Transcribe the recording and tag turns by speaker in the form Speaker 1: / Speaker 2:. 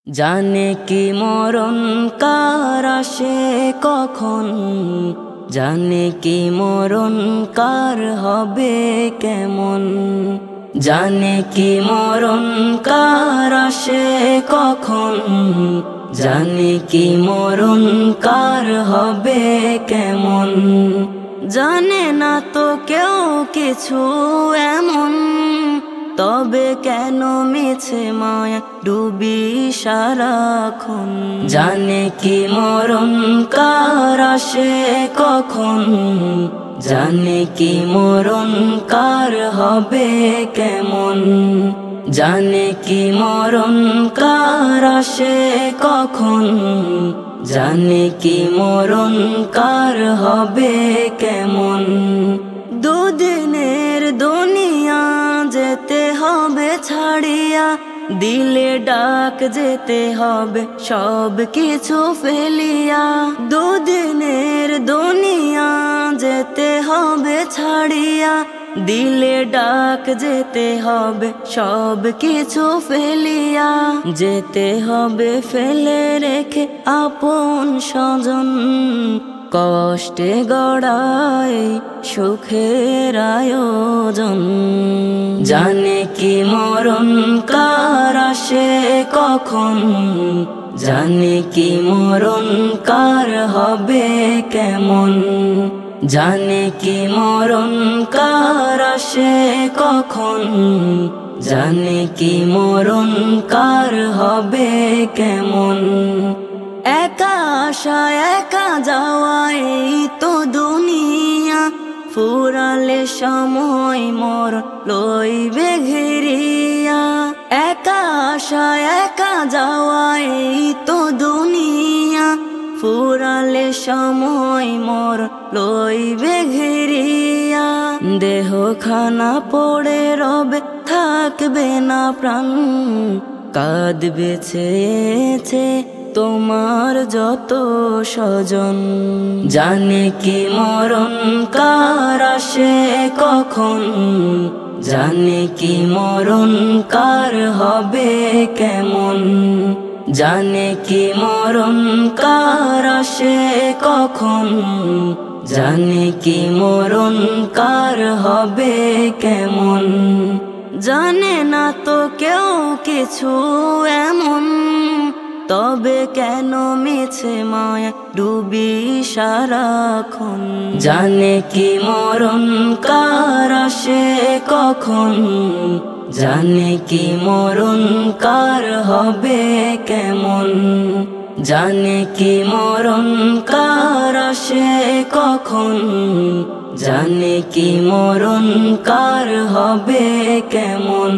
Speaker 1: জানে কি মরণ কার আসে কখন, জানে কি মরণ কার হবে কেমন। জানে কি মরণ কার আসে কখন, জানে কি মরণ কার হবে কেমন। জানে না তো কেউ কিছু এমন, তবে কেন মিছে মায়া ডুবি সারাক্ষণ। জানে কি মরণ কার আসে কখন, জানে কি মরণ কার হবে কেমন। জানে কি মরণ কার আসে কখন, জানে কি মরণ কার হবে কেমন। দুদিনের দুনিয়া যেতে হবে ছাড়িয়া, দিলে ডাক যেতে হবে সব কিছু ফেলিয়া। দুদিনের দুনিয়া যেতে হবে ছাড়িয়া, দিলে ডাক যেতে হবে সব কিছু ফেলিয়া। যেতে হবে ফেলে রেখে আপন স্বজন, কষ্টে গড়ায় সুখের আয়োজন। জানে কি মরণ কার আসে কখন, জানে কি মরণ কার হবে কেমন। জানে কি মরণ কার আসে কখন, জানে কি মরণ কার হবে কেমন। একা আসা একা যাওয়া এই তো দুনিয়া, ফুরালে সময় মরণ লইবে ঘিরিয়া। একা আসা একা যাওয়া এই তো দুনিয়া, ফুরালে সময় মরণ লইবে ঘিরিয়া। দেহ খানা পড়ে রবে থাকবে না প্রাণ, কাঁদবে চেয়েছে তোমার যত স্বজন। জানে কি মরণ কার আসে কখন, জানে কি মরণ কার হবে কেমন। জানে কি মরণ কার আসে কখন, জানে কি মরণ কার হবে কেমন। জানে না তো কেউ কিছু এমন, তবে কেন মিছে মায়া ডুবি সারাক্ষণ। জানে কি মরণ কার আসে কখন, জানে কি মরণ কার হবে কেমন। জানে কি মরণ কার আসে কখন, জানে কি মরণ কার হবে কেমন।